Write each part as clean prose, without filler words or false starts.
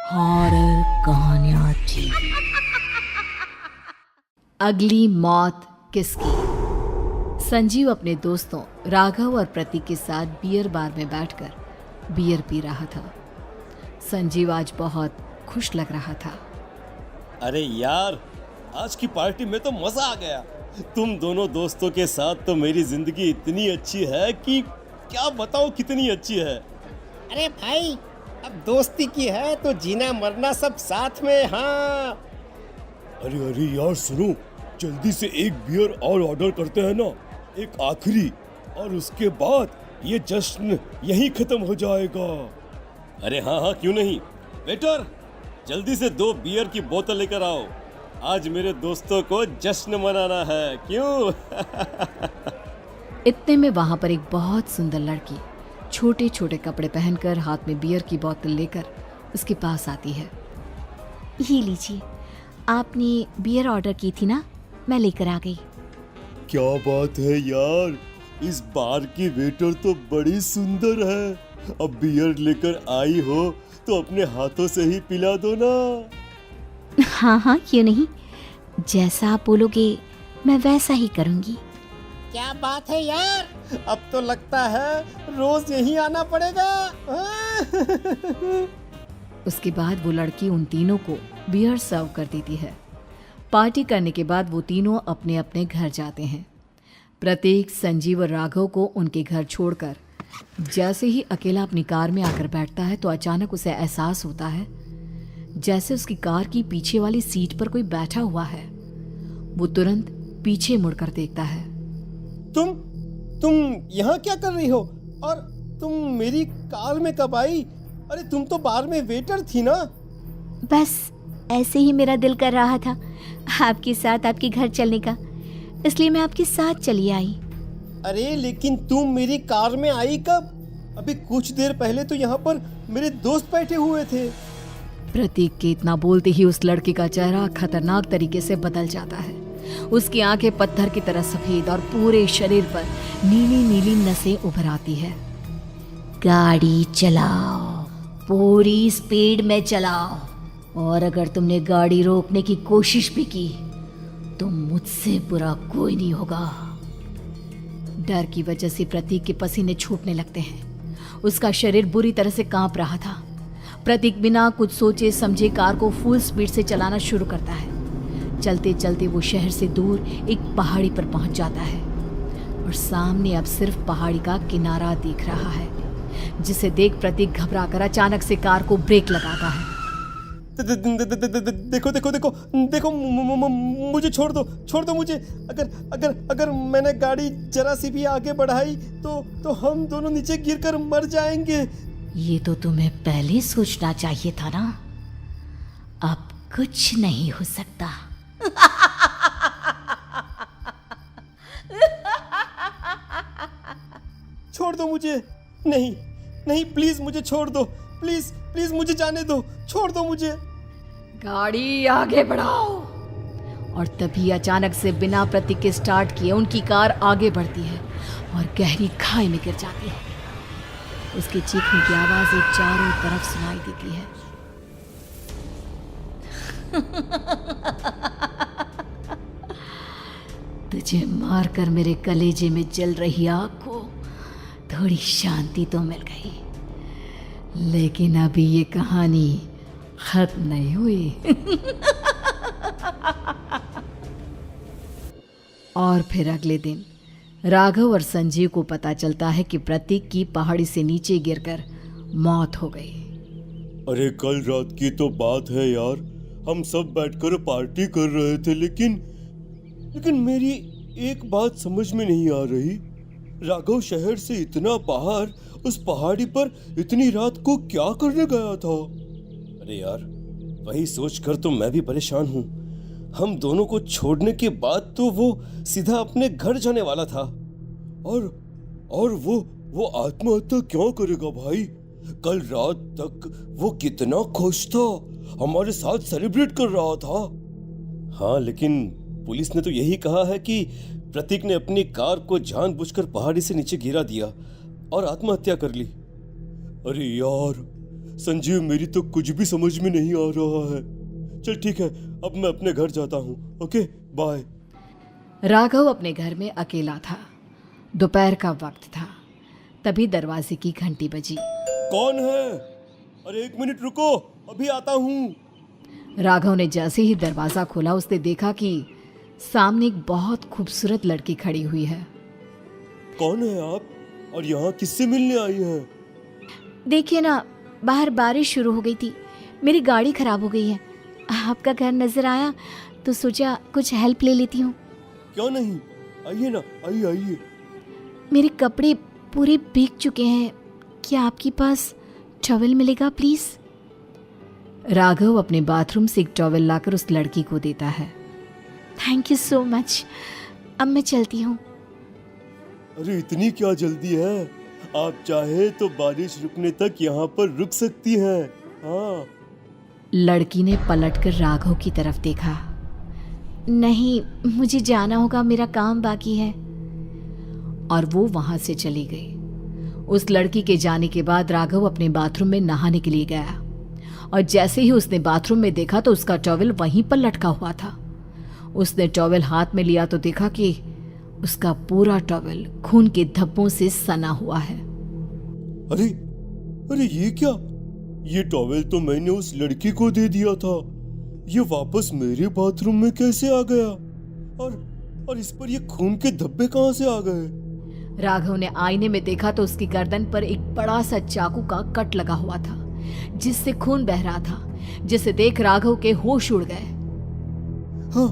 Horror कहानियां थी। अगली मौत किसकी? संजीव अपने दोस्तों राघव और प्रतीक के साथ बियर बार में बैठकर बियर पी रहा था। संजीव आज बहुत खुश लग रहा था। अरे यार, आज की पार्टी में तो मजा आ गया। तुम दोनों दोस्तों के साथ तो मेरी जिंदगी इतनी अच्छी है कि क्या बताऊं कितनी अच्छी है। अरे भाई, अब दोस्ती की है तो जीना मरना सब साथ में। हाँ अरे यार सुनो, जल्दी से एक बियर और ऑर्डर करते हैं ना, एक आखिरी, और उसके बाद ये जश्न यहीं खत्म हो जाएगा। अरे हाँ, क्यों नहीं। वेटर, जल्दी से 2 बियर की बोतल लेकर आओ। आज मेरे दोस्तों को जश्न मनाना है, क्यों? इतने में वहां पर एक बहुत सुंदर लड़की छोटे छोटे कपड़े पहनकर हाथ में बियर की बोतल लेकर उसके पास आती है। ये लीजिए, आपने बियर ऑर्डर की थी ना, मैं लेकर आ गई। क्या बात है यार, इस बार की वेटर तो बड़ी सुंदर है। अब बियर लेकर आई हो तो अपने हाथों से ही पिला दो ना। हाँ, क्यों नहीं, जैसा आप बोलोगे मैं वैसा ही करूँगी। क्या बात है यार, अब तो लगता है रोज यहीं आना पड़ेगा। उसके बाद वो लड़की उन तीनों को बियर सर्व कर देती है। पार्टी करने के बाद वो तीनों अपने अपने घर जाते हैं। प्रतीक, संजीव और राघव को उनके घर छोड़कर जैसे ही अकेला अपनी कार में आकर बैठता है तो अचानक उसे एहसास होता है जैसे उसकी कार की पीछे वाली सीट पर कोई बैठा हुआ है। वो तुरंत पीछे मुड़कर देखता है। तुम यहाँ क्या कर रही हो? और तुम मेरी कार में कब आई? अरे तुम तो बार में वेटर थी ना। बस ऐसे ही मेरा दिल कर रहा था आपके साथ आपके घर चलने का, इसलिए मैं आपके साथ चली आई। अरे लेकिन तुम मेरी कार में आई कब? अभी कुछ देर पहले तो यहाँ पर मेरे दोस्त बैठे हुए थे। प्रतीक के इतना बोलते ही उस लड़के का चेहरा खतरनाक तरीके से बदल जाता है। उसकी आंखें पत्थर की तरह सफेद और पूरे शरीर पर नीली नीली नसें उभर आती है। गाड़ी चलाओ, पूरी स्पीड में चलाओ, और अगर तुमने गाड़ी रोकने की कोशिश भी की तो मुझसे बुरा कोई नहीं होगा। डर की वजह से प्रतीक के पसीने छूटने लगते हैं। उसका शरीर बुरी तरह से कांप रहा था। प्रतीक बिना कुछ सोचे समझे कार को फुल स्पीड से चलाना शुरू करता है। चलते चलते वो शहर से दूर एक पहाड़ी पर पहुंच जाता है और सामने अब सिर्फ पहाड़ी का किनारा दिख रहा है, जिसे देख प्रतीक घबराकर अचानक से कार को ब्रेक लगाता है। देखो, मुझे छोड़ दो मुझे। अगर मैंने गाड़ी जरा सी भी आगे बढ़ाई तो हम दोनों नीचे गिरकर मर जाएंगे। ये तो तुम्हें पहले सोचना चाहिए था ना। अब कुछ नहीं हो सकता। छोड़ दो मुझे। नहीं, प्लीज मुझे छोड़ दो। प्लीज मुझे जाने दो। छोड़ दो मुझे। गाड़ी आगे बढ़ाओ। और तभी अचानक से बिना प्रतीक के स्टार्ट किए उनकी कार आगे बढ़ती है और गहरी खाई में गिर जाती है। उसके चीखने की आवाजें चारों तरफ सुनाई देती है। तुझे मारकर मेरे कलेजे में जल रही आग को थोड़ी शांति तो मिल गई, लेकिन अभी ये कहानी खत्म नहीं हुई। और फिर अगले दिन राघव और संजीव को पता चलता है कि प्रतीक की पहाड़ी से नीचे गिरकर मौत हो गई। अरे कल रात की तो बात है यार, हम सब बैठकर पार्टी कर रहे थे, लेकिन मेरी एक बात समझ में नहीं आ रही। राघव शहर से इतना बाहर उस पहाड़ी पर इतनी रात को क्या करने गया था? अरे यार, वही सोचकर तो मैं भी परेशान हूँ। हम दोनों को छोड़ने के बाद तो वो सीधा अपने घर जाने वाला था, और वो आत्महत्या क्यों करेगा भाई? कल रात तक वो कितना खुश था, हमारे साथ सेलिब्रेट कर रहा था। हाँ, लेकिन पुलिस ने तो यही कहा है कि प्रतीक ने अपनी कार को जानबूझकर पहाड़ी से नीचे गिरा दिया और आत्महत्या कर ली। अरे यार, संजीव, मेरी तो कुछ भी समझ में नहीं आ रहा है। चल ठीक है, अब मैं अपने घर जाता हूँ। Okay, bye. राघव अपने घर में अकेला था। दोपहर का वक्त था। तभी दरवाजे की घंटी बजी। कौन है? अरे 1 मिनट रुको, अभी आता हूँ। राघव ने जैसे ही दरवाज़ा खोला उसने देखा कि सामने एक बहुत खूबसूरत लड़की खड़ी हुई है। कौन है आप और यहाँ किससे मिलने आई हैं? देखिए ना, बाहर बारिश शुरू हो गई थी, मेरी गाड़ी खराब हो गई है। आपका घर नजर आया तो सोचा कुछ हेल्प ले लेती हूँ। क्यों नहीं, आइए ना, आइए आइए। मेरे कपड़े पूरे भीग चुके हैं, क्या आपके पास टॉवल मिलेगा प्लीज? राघव अपने बाथरूम से एक टॉवल लाकर उस लड़की को देता है। थैंक यू सो मच, अब मैं चलती हूँ। अरे इतनी क्या जल्दी है? आप चाहे तो बारिश रुकने तक यहाँ पर रुक सकती हैं। हाँ। लड़की ने पलटकर राघव की तरफ देखा। नहीं, मुझे जाना होगा, मेरा काम बाकी है। और वो वहां से चली गई। उस लड़की के जाने के बाद राघव अपने बाथरूम में नहाने के लिए गया और जैसे ही उसने बाथरूम में देखा तो उसका टॉवल वहीं पर लटका हुआ था। उसने टॉवल हाथ में लिया तो देखा कि उसका पूरा टॉवल खून के धब्बों से सना हुआ है। अरे अरे ये क्या? ये टॉवल तो मैंने उस लड़की को दे दिया था। ये वापस मेरे बाथरूम में कैसे आ गया? और इस पर ये खून के धब्बे कहां से आ गए? राघव ने आईने में देखा तो उसकी गर्दन पर एक बड़ा सा चाकू का कट लगा हुआ था जिससे खून बह रहा था, जिसे देख राघव के होश उड़ गए। हाँ,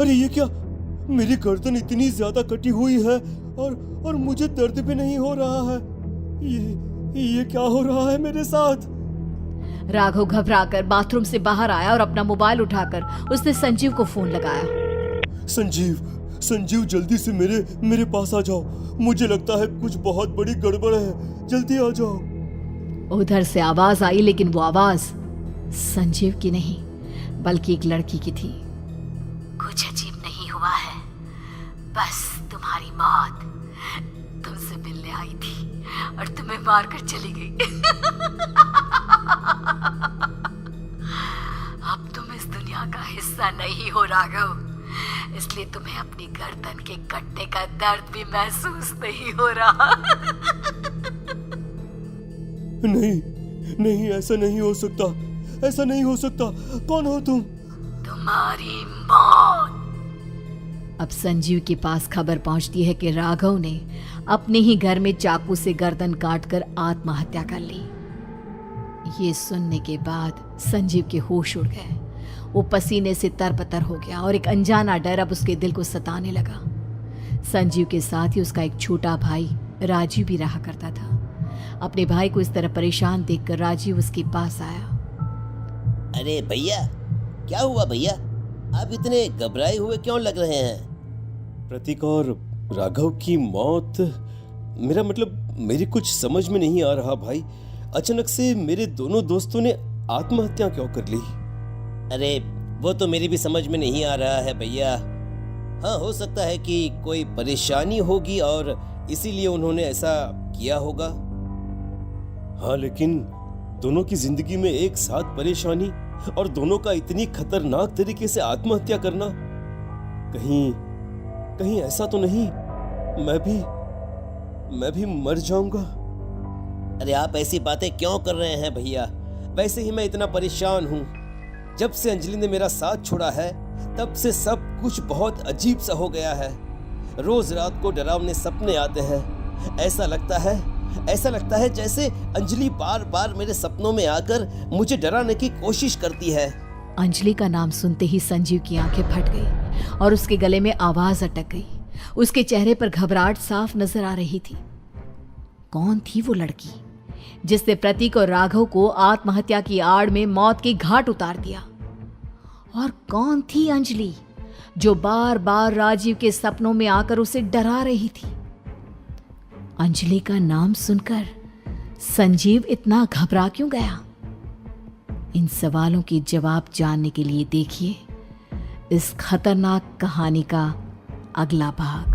अरे ये क्या? मेरी गर्दन इतनी ज्यादा कटी हुई है और मुझे दर्द भी नहीं हो रहा है। ये क्या हो रहा है मेरे साथ? राघव घबराकर बाथरूम से बाहर आया और अपना मोबाइल उठाकर उसने संजीव को फोन लगाया। संजीव जल्दी से मेरे पास आ जाओ। मुझे लगता है कुछ बहुत बड़ी गड़बड़ है, जल्दी आ जाओ। उधर से आवाज आई, लेकिन वो आवाज संजीव की नहीं बल्कि एक लड़की की थी। कुछ अजीब नहीं हुआ है, बस तुम्हारी मौत तुमसे मिलने आई थी और तुम्हें मारकर चली गई। अब तुम इस दुनिया का हिस्सा नहीं हो राघव, इसलिए तुम्हें अपनी गर्दन के कटने का दर्द भी महसूस नहीं हो रहा। नहीं, ऐसा नहीं हो सकता, ऐसा नहीं हो सकता। कौन हो तुम? तुम्हारी मौत। अब संजीव के पास खबर पहुंचती है कि राघव ने अपने ही घर में चाकू से गर्दन काटकर आत्महत्या कर ली। ये सुनने के बाद संजीव के होश उड़ गए। वो पसीने से तरबतर हो गया और एक अनजाना डर अब उसके दिल को सताने लगा। संजीव के साथ ही उसका एक छोटा भाई राजीव भी रहा करता था। अपने भाई को इस तरह परेशान देखकर राजीव उसके पास आया। अरे भैया, क्या हुआ भैया? आप इतने घबराए हुए क्यों लग रहे हैं? प्रतीक और राघव की मौत, मेरा मतलब मेरी कुछ समझ में नहीं आ रहा भाई। अचानक से मेरे दोनों दोस्तों ने आत्महत्या क्यों कर ली? अरे वो तो मेरी भी समझ में नहीं आ रहा है भैया। हाँ, हो सकता है कि कोई परेशानी होगी और इसीलिए उन्होंने ऐसा किया होगा। हाँ, लेकिन दोनों की जिंदगी में एक साथ परेशानी और दोनों का इतनी खतरनाक तरीके से आत्महत्या करना, कहीं ऐसा तो नहीं मैं भी मर जाऊंगा? अरे आप ऐसी बातें क्यों कर रहे हैं भैया? वैसे ही मैं इतना परेशान हूँ। जब से अंजलि ने मेरा साथ छोड़ा है तब से सब कुछ बहुत अजीब सा हो गया है। रोज रात को डरावने सपने आते हैं। ऐसा लगता है जैसे अंजलि बार बार मेरे सपनों में आकर मुझे डराने की कोशिश करती है। अंजलि का नाम सुनते ही संजीव की आंखें फट गई और उसके गले में आवाज अटक गई। उसके चेहरे पर घबराहट साफ नजर आ रही थी। कौन थी वो लड़की जिसने प्रतीक और राघव को आत्महत्या की आड़ में मौत के घाट उतार दिया? और कौन थी अंजलि जो बार बार राजीव के सपनों में आकर उसे डरा रही थी? अंजलि का नाम सुनकर संजीव इतना घबरा क्यों गया? इन सवालों के जवाब जानने के लिए देखिए इस खतरनाक कहानी का अगला भाग।